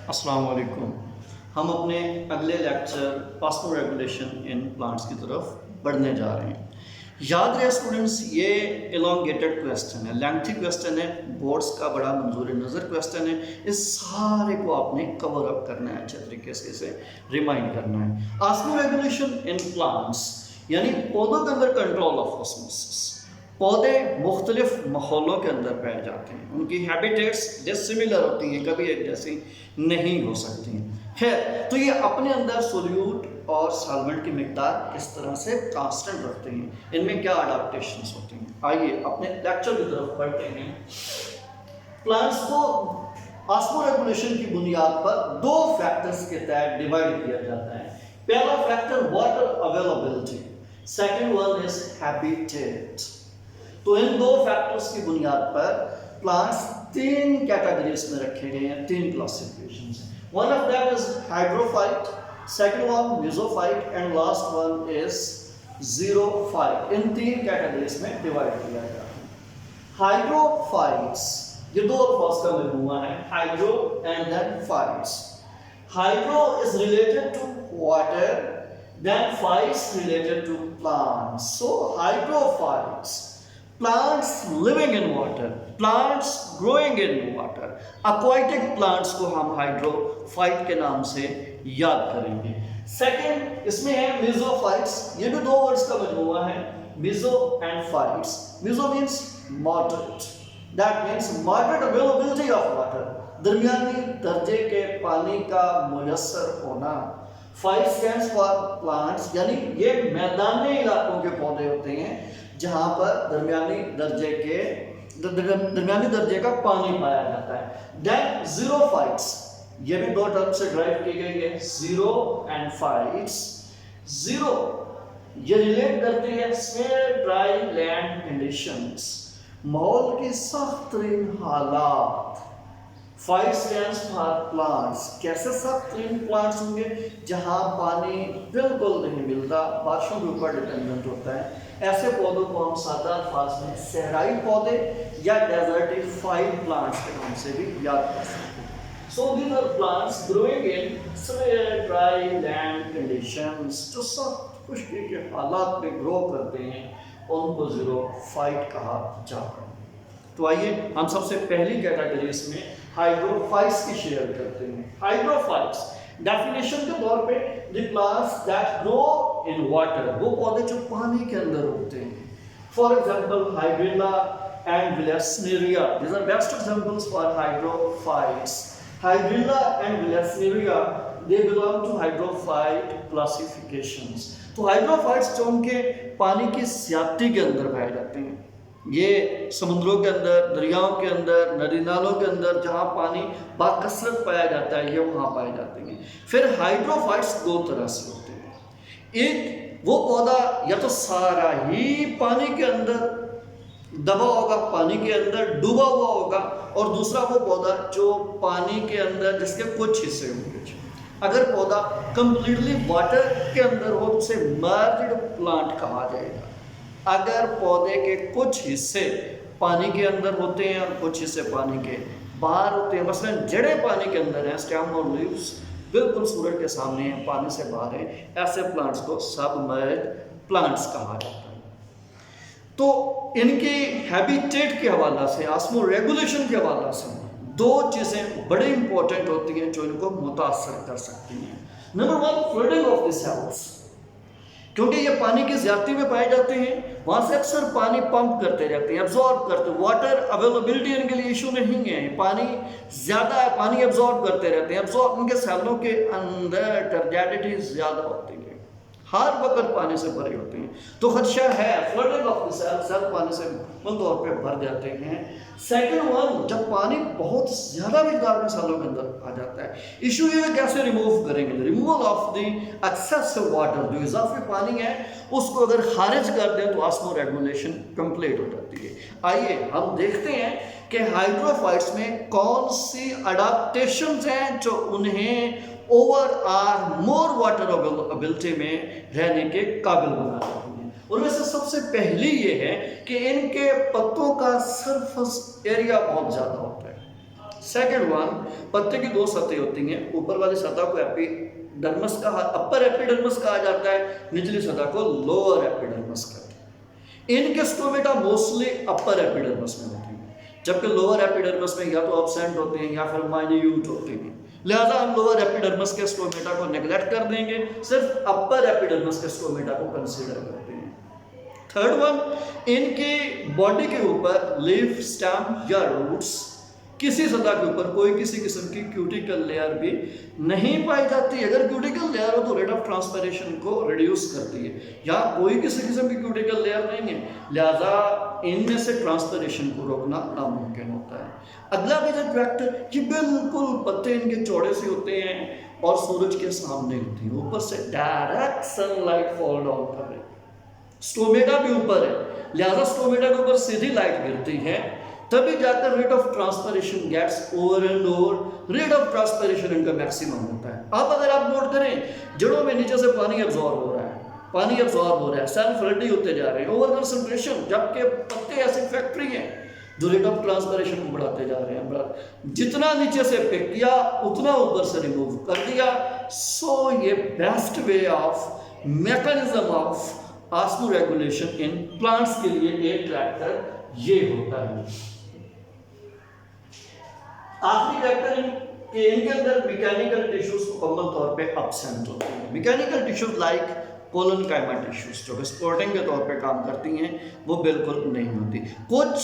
अस्सलाम वालेकुम। हम अपने अगले लेक्चर ऑस्मोरेगुलेशन इन प्लांट्स की तरफ बढ़ने जा रहे हैं। याद रहे स्टूडेंट्स, ये एलोंगेटेड क्वेश्चन है, लेंथी क्वेश्चन है, बोर्ड्स का बड़ा मंजूर नज़र क्वेश्चन है। इस सारे को आपने कवर अप करना है, अच्छे तरीके से इसे रिमाइंड करना है। ऑस्मोरेगुलेशन इन प्लांट्स यानी पौधों के अंदर कंट्रोल ऑफ ऑस्मोसिस। पौधे मुख्तलिफ माहौलों के अंदर पाए जाते हैं, उनकी हैबिटेट्स डिसिमिलर होती हैं, कभी एक जैसी नहीं हो सकती है। तो ये अपने अंदर सोल्यूट और सॉल्वेंट की मिकदार किस तरह से कांस्टेंट रखते हैं, इनमें क्या अडाप्टेशंस होती हैं। आइए अपने लेक्चर की तरफ बढ़ते हैं। प्लांट्स को ऑस्मोरेगुलेशन की बुनियाद पर दो फैक्टर्स के तहत डिवाइड किया जाता है। पहला factor water availability, second one is habitat. तो इन दो फैक्टर्स की बुनियाद पर प्लांट्स तीन कैटेगरीज में रखे गए हैं, तीन क्लासिफिकेशंस हैं। One of that is hydrophyte, second one mesophyte and last one is xerophyte. इन तीन कैटेगरीज में डिवाइड किया गया है। हाइड्रोफाइट्स, ये दो अल्फाज का मजमूआ है, hydro and then phytes. Hydro is related to water, then phytes related to plants. So hydrophytes, plants living in water, plants growing in water। aquatic plants को हम हाइड्रोफाइट के नाम से याद करेंगे। सेकंड इसमें है मेसोफाइट्स। ये भी दो वर्ड्स का मजमूआ है, meso and phytes. Meso means moderate, that means moderate availability of water, दरमियानी दर्जे के पानी का मुयस्सर होना। फाइट स्टैंड्स फॉर प्लांट्स, यानी ये मैदानी इलाकों के पौधे होते हैं जहां पर दरमियानी दर्जे का पानी पाया जाता है। देन जीरोफाइट्स, ये भी दो टर्म से ड्राइव की गई है, जीरो एंड फाइट्स। जीरो ये रिलेट करते हैं स्वेयर ड्राई लैंड कंडीशंस, माहौल की सख्त तरीन हालात। फाइव स्टैंड्स फॉर प्लांट्स, कैसे सख्त तरीन प्लांट्स होंगे जहां पानी बिल्कुल नहीं मिलता, बारिशों के ऊपर डिपेंडेंट होता है। ऐसे पौधों को हम सादा अल्फाज में सहराई पौधे या डेजर्टिफाइड प्लांट्स के नाम से भी याद कर सकते हैं। So these are plants growing in severe dry land conditions, जो सख्त खुश्की के हालात में ग्रो करते हैं, उनको जीरोफाइट कहा जाता है। तो आइए हम सबसे पहली कैटेगरी इसमें हाइड्रोफाइट्स की शेयर करते हैं। हाइड्रोफाइट्स डेफिनेशन के तौर पे the plants that grow in water, वो पौधे जो पानी के अंदर उगते हैं। For example hydrilla and vallisneria, these are best examples for hydrophytes. Hydrilla and vallisneria they belong to hydrophyte classifications. तो हाइड्रोफाइट्स जो उनके पानी की ज्यादती के अंदर पाए जाते हैं, ये समुद्रों के अंदर, दरियाओं के अंदर, नदी नालों के अंदर जहाँ पानी बाकसरत पाया जाता है, ये वहाँ पाए जाते हैं। फिर हाइड्रोफाइट्स दो तरह से होते हैं। एक वो पौधा या तो सारा ही पानी के अंदर दबा होगा, पानी के अंदर डूबा हुआ होगा, और दूसरा वो पौधा जो पानी के अंदर जिसके कुछ हिस्से होंगे। अगर पौधा कंप्लीटली वाटर के अंदर हो तो उसे मर्ज्ड प्लांट कहा जाएगा। अगर पौधे के कुछ हिस्से पानी के अंदर होते हैं और कुछ हिस्से पानी के बाहर होते हैं, मसलन जड़ें पानी के अंदर हैं, स्टेम और लीव्स बिल्कुल सूरज के सामने हैं, पानी से बाहर हैं, ऐसे प्लांट्स को सबमर्ज्ड प्लांट्स कहा जाता है। तो इनके हैबिटेट के हवाला से, ऑस्मोरेगुलेशन के हवाला से दो चीज़ें बड़ी इंपॉर्टेंट होती हैं जो इनको मुतासर कर सकती हैं। Number one, flooding of the cells, क्योंकि ये पानी की ज्यादती में पाए जाते हैं, वहाँ से अक्सर पानी पंप करते रहते हैं, एब्जॉर्ब करते हैं। वाटर अवेलेबिलिटी इनके लिए इशू नहीं है, पानी ज़्यादा है, पानी एब्जॉर्ब करते रहते हैं। एब्जॉर्ब उनके सेलों के अंदर टर्बिडिटी ज़्यादा होती है, हर वक्त पानी से भरे होते हैं, तो खदशा है flooding of the cell, cell पानी से मुकम्मल तौर पे भर जाते हैं। सेकंड वन, जब पानी बहुत ज़्यादा मिकदार में सेलों के अंदर आ जाता है, इशू ये कैसे रिमूव करेंगे। Removal of the excessive water, जो इजाफी पानी है उसको अगर खारिज कर दें तो ऑस्मोरेगुलेशन कंप्लीट हो जाती है। आइए हम देखते हैं कि हाइड्रोफाइट्स में कौन सी अडाप्टेशंस हैं जो उन्हें over or more water availability में रहने के काबिल बना रही हैं। उनमें से सबसे पहली ये है कि इनके पत्तों का सरफेस एरिया बहुत ज़्यादा होता है। सेकंड वन, पत्ते की दो सतहें होती हैं, ऊपर वाली सतह को एपिडर्मिस का अपर एपिडर्मिस कहा जाता है, निचली सतह को लोअर एपिडर्मिस कहते हैं। इनके स्टोमेटा मोस्टली अपर एपिडर्मिस में होती हैं, जबकि लोअर एपिडर्मिस में या तो एब्सेंट होते हैं या फिर माइन्यूट होते हैं। लिहाजा हम लोअर एपिडर्मिस के स्टोमेटा को नेग्लेक्ट कर देंगे, सिर्फ अपर एपिडर्मिस के स्टोमेटा को कंसीडर करते हैं। थर्ड वन, इनके बॉडी के ऊपर लीफ, स्टेम या रूट्स किसी सतह के ऊपर कोई किसी किस्म की क्यूटिकल लेयर भी नहीं पाई जाती। अगर क्यूटिकल लेयर हो तो रेट ऑफ ट्रांसपिरेशन को रिड्यूस करती है, या कोई किसी किस्म की क्यूटिकल लेयर नहीं है, लिहाजा इनमें से ट्रांसपिरेशन को रोकना नामुमकिन होता है। अगला मेजर फैक्टर, ये बिल्कुल पत्ते इनके चौड़े से होते हैं और सूरज के सामने होती हैं, ऊपर से डायरेक्ट सनलाइट फॉल डाउन कर रही है। स्टोमेटा भी ऊपर है, लिहाजा स्टोमेटा के ऊपर सीधी लाइट गिरती है, तभी जाकर rate of transpiration gets over and over, rate of transpiration इनका मैक्सिमम होता है। अब अगर आप नोट करें, जड़ों में नीचे से पानी एब्जॉर्ब हो रहा है, पानी एब्जॉर्ब हो रहा है, सेल्फ रेडी होते जा रहे हैं, ओवर कंसंट्रेशन, जबकि पत्ते ऐसी फैक्ट्री हैं जो रेट ऑफ ट्रांसपिरेशन को बढ़ाते जा रहे हैं। जितना नीचे से पिक किया उतना ऊपर से रिमूव कर दिया। सो ये best way of mechanism of osmoregulation in plants के लिए एक ट्रैक्टर ये होता है। आखिरी फैक्टर इनके अंदर मैकेनिकल टिश्यूज मुकम्मल तौर पे एब्सेंट होते हैं। Mechanical tissues like collenchyma tissues जो कि सपोर्टिंग के तौर पे काम करती हैं, वो बिल्कुल नहीं होती। कुछ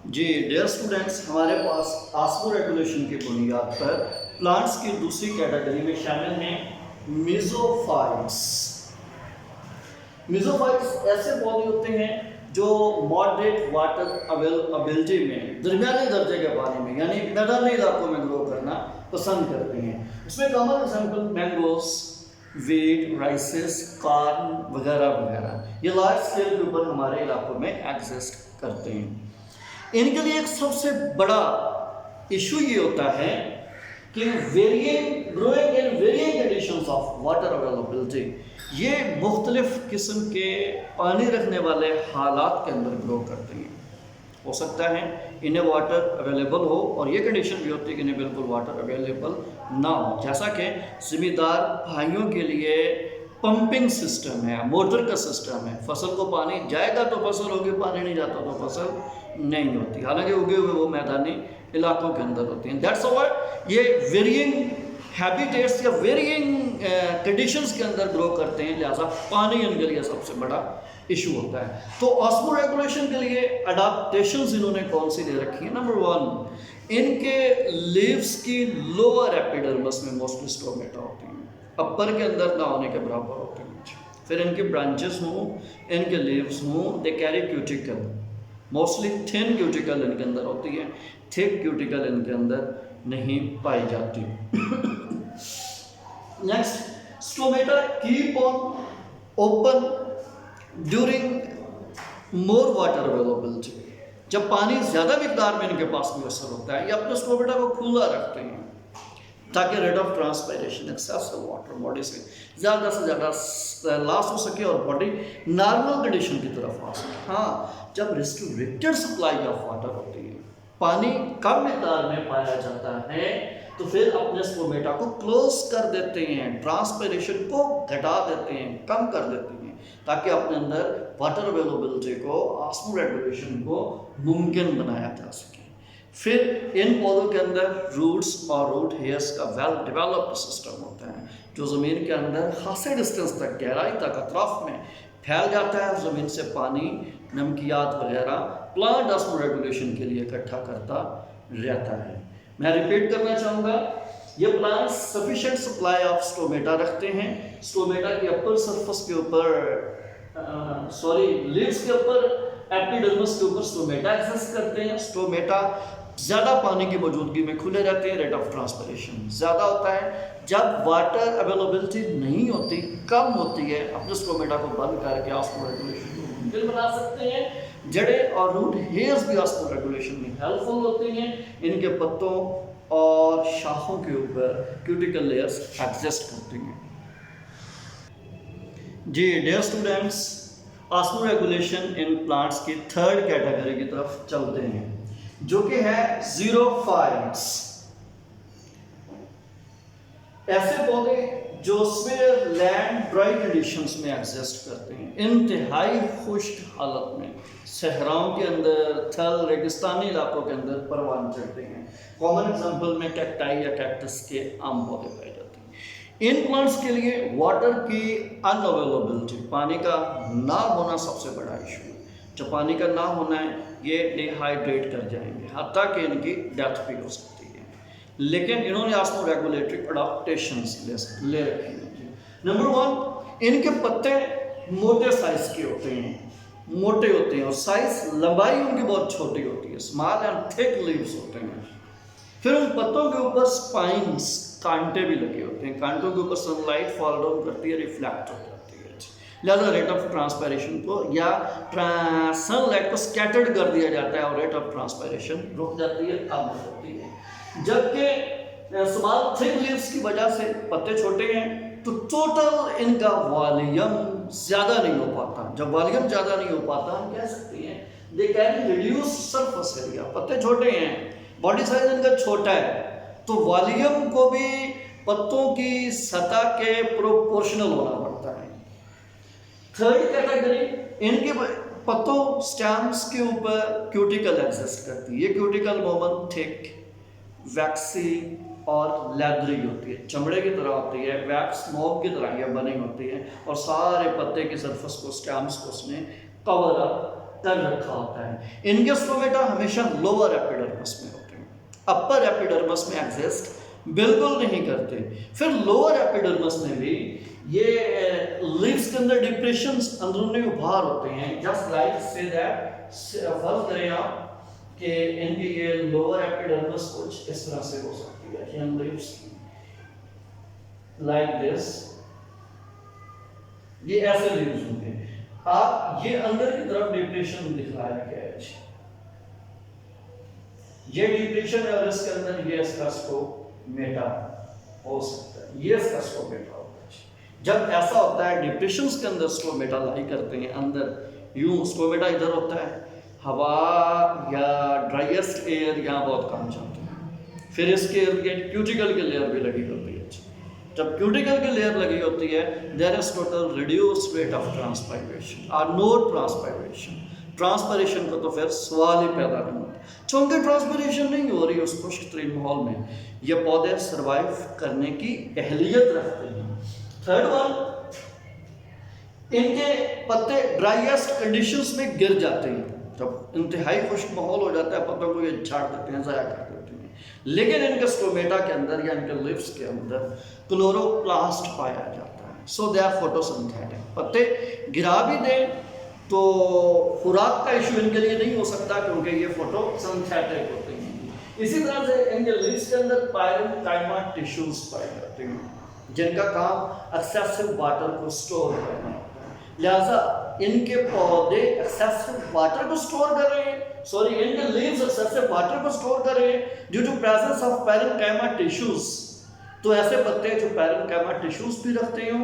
जी डियर स्टूडेंट्स, हमारे पास ऑस्मोरेगुलेशन की बुनियाद पर प्लांट्स की दूसरी कैटेगरी में शामिल हैं मेसोफाइट्स। मेसोफाइट्स ऐसे पौधे होते हैं जो मॉडरेट वाटर अवेलेबिलिटी में, दरमियाने दर्जे के पानी में, यानी मैदानी इलाकों में ग्रो करना पसंद करते हैं। उसमें common example mangoes, wheat, राइसेस, corn वगैरह वगैरह, ये लार्ज स्केल के ऊपर हमारे इलाकों में एग्जिस्ट करते हैं। इनके लिए एक सबसे बड़ा इशू ये होता है कि growing in variant conditions of water availability, ये मुख्तलिफ किस्म के पानी रखने वाले हालात के अंदर ग्रो करते हैं। हो सकता है इन्हें वाटर अवेलेबल हो और ये कंडीशन भी होती है कि इन्हें बिल्कुल वाटर अवेलेबल ना हो। जैसा कि ज़मींदार भाइयों के लिए पंपिंग सिस्टम है, मोटर का सिस्टम है, फसल को पानी जाएगा तो फसल होगी, पानी नहीं जाता तो फसल नहीं होती, हालांकि उगे हुए वो मैदानी इलाकों के अंदर होती हैं। दैट्स व्हाई ये वेरिइंग हैबिटेट्स या वेरिइंग कंडीशंस के अंदर ग्रो करते हैं, लिहाजा पानी इनके लिए सबसे बड़ा इशू होता है। तो ऑस्मोरेगुलेशन के लिए अडाप्टेशंस इन्होंने कौन सी दे रखी है? नंबर वन, इनके लीव्स की लोअर एपिडर्मिस में मोस्टली स्टोमेटा होती हैं, अपर के अंदर ना होने के बराबर होते हैं। फिर इनके ब्रांचेस हों, इनके लीव्स हों, they carry cuticle, mostly thin cuticle इनके अंदर होती है, थिक क्यूटिकल इनके अंदर नहीं पाई जाती। Next, stomata keep on open during more water availability, जब पानी ज़्यादा मिकदार में इनके पास मुयसर होता है, ये अपने स्टोमेटा को खुला रखते हैं ताकि rate of transpiration excessive water body से ज़्यादा लॉस हो सके और बॉडी नॉर्मल कंडीशन की तरफ आ सके। हाँ, जब रिस्ट्रिक्टेड सप्लाई ऑफ वाटर होती है, पानी कम मिकदार में पाया जाता है, तो फिर अपने स्टोमेटा को क्लोज कर देते हैं, ट्रांसपायरेशन को घटा देते हैं, कम कर देते हैं, ताकि अपने अंदर वाटर अवेलेबिलिटी को, ऑस्मोरेगुलेशन को मुमकिन बनाया जा सके। फिर इन पौधों के अंदर रूट्स और रूट हेयर्स का वेल डेवलप्ड सिस्टम होता है, जो ज़मीन के अंदर खासे डिस्टेंस तक, गहराई तक, अतराफ में फैल जाता है, ज़मीन से पानी, नमकियात वगैरह प्लांट ऑस्मोरेगुलेशन के लिए इकट्ठा करता रहता है। मैं रिपीट करना चाहूँगा, ये plants sufficient supply of stomata रखते हैं। स्टोमेटा की अपर सरफेस के ऊपर लीव्स के ऊपर, एपिडर्मिस के ऊपर स्टोमेटा एक्सिस्ट करते हैं। स्टोमेटा ज़्यादा पानी की मौजूदगी में खुले रहते हैं, रेट ऑफ ट्रांसपिरेशन ज़्यादा होता है। जब वाटर अवेलेबिलिटी नहीं होती, कम होती है, अपने स्टोमेटा को बंद करके ऑस्मोरेगुलेशन को मुमकिन बना सकते हैं। जड़ें और रूट हेयर्स भी ऑस्मोरेगुलेशन में हेल्पफुल होती हैं। इनके पत्तों और शाखों के ऊपर क्यूटिकल लेयर्स एग्जिस्ट करती हैं। जी dear students, osmoregulation in plants की थर्ड कैटेगरी की तरफ चलते हैं, जो कि है जीरोफाइट्स। ऐसे पौधे जो स्वेयर लैंड ड्राई कंडीशंस में एग्जिस्ट करते हैं, इंतहाई खुश्क हालत में, सहराओं के अंदर, थल रेगिस्तानी इलाकों के अंदर परवान चढ़ते हैं। कॉमन एग्जांपल में कैक्टाई या कैक्टस के आम पौधे पाए जाते हैं। इन प्लांट्स के लिए वाटर की अनअवेलेबिलिटी, पानी का ना होना सबसे बड़ा इशू है। जब पानी का ना होना है, ये डिहाइड्रेट कर जाएंगे, हत्ता कि इनकी डेथ भी हो सकती है। लेकिन इन्होंने ऑस्मोरेगुलेटरी अडॉप्टेशंस ले रखी हैं। नंबर 1, इनके पत्ते मोटे साइज के होते हैं, मोटे होते हैं, और साइज लंबाई उनकी बहुत छोटी होती है, स्मॉल एंड थिक लीव्स होते हैं। फिर उन पत्तों के ऊपर स्पाइन्स, कांटे भी लगे होते हैं, कांटों के ऊपर सनलाइट फॉल डाउन करती है, रिफ्लेक्ट हो जाती है, लिहाजा रेट ऑफ ट्रांसपायरेशन को या सनलाइट को स्कैटर्ड कर दिया जाता है और रेट ऑफ ट्रांसपायरेशन रुक जाती है, कम हो जाती है। जबकि स्मॉल थिक लीव्स की वजह से पत्ते छोटे हैं, तो टोटल इनका वॉल्यूम ज़्यादा नहीं हो पाता। जब वॉल्यूम ज़्यादा नहीं हो पाता, हम कह सकते हैं they can reduce surface area. पत्ते छोटे हैं, बॉडी साइज इनका छोटा है, तो वॉल्यूम को भी पत्तों की सतह के प्रोपोर्शनल होना पड़ता है। थर्ड कैटेगरी, इनके पत्तों स्टेम्स के ऊपर क्यूटिकल एग्जिस्ट करती है। ये क्यूटिकल मोमन थिक, वैक्सी और लेदरी होती है, चमड़े की तरह होती है, वैक्स मोम की तरह ये बनी होती है, और सारे पत्ते की सरफेस को, स्टेम्स को उसने कवर अप कर रखा होता है। इनके स्टोमेटा हमेशा लोअर एपिडर्मिस में होते हैं, अपर एपिडर्मिस में एग्जिस्ट बिल्कुल नहीं करते। फिर लोअर एपिडर्मिस में भी ये लीव्स के अंदर डिप्रेशंस, अंदरूनी उभार होते हैं। जस्ट लाइक से दैट, फर्ज करें आप कि इनकी ये लोअर एपिडर्मिस कुछ इस तरह से हो सकती है, इन लीव्स लाइक दिस, ये ऐसे लीव्स होंगे। आप ये अंदर की तरफ डिप्रेशन दिखलाया गया है, ये डिप्रेशन है, और इसके अंदर ये इसका स्कोमेटा हो सकता है, ये इसका स्कोमेटा होता है। जब ऐसा होता है, डिप्रेशंस के अंदर स्कोमेटा लाई करते हैं अंदर, यूं स्कोमेटा इधर होता है, हवा या ड्राइएस्ट एयर यहाँ बहुत कम जाती है। फिर इसके क्यूटिकल की लेयर भी लगी होती है। जब क्यूटिकल की लेयर लगी होती है, there is total reduced rate of transpiration और नो ट्रांसपायरेशन। ट्रांसपायरेशन का तो फिर सवाल ही पैदा नहीं होता। चूंकि ट्रांसपायरेशन नहीं हो रही उस खुश्क तरीन माहौल में, ये पौधे सर्वाइव करने की अहलियत रखते हैं। थर्ड वन, इनके पत्ते ड्राइएस्ट कंडीशंस में गिर जाते हैं। जब इंतहाई खुश्क माहौल हो जाता है, पत्तों को ये झाड़ देते हैं, ज़ाया कर देते हैं। लेकिन इनके स्टोमेटा के अंदर या इनके लिप्स के अंदर क्लोरोप्लास्ट पाया जाता है, सो दे आर फोटोसिंथेटिक। पत्ते गिरा भी दें तो खुराक का इशू इनके लिए नहीं हो सकता, क्योंकि ये फोटोसिंथेटिक होते हैं। इसी तरह से इनके लिप्स के अंदर पैरेन्काइमा टिश्यूज पाए जाते हैं, जिनका काम एक्सेसिव वाटर को स्टोर करना होता है। लिहाजा इनके पौधे एक्सेसिव वाटर को स्टोर कर रहे हैं, इनके लीव्स एक्सेसिव वाटर को स्टोर कर रहे हैं due to presence of parenchyma tissues. तो ऐसे पत्ते जो पैरेन्काइमा टिश्यूज भी रखते हो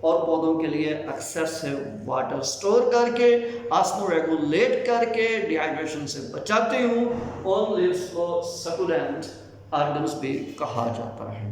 और पौधों के लिए एक्सेसिव वाटर स्टोर करके, ऑस्मोरेगुलेट करके, डिहाइड्रेशन से बचाते हो, उन लीव्स को सकुलेंट ऑर्गन्स भी कहा जाता है।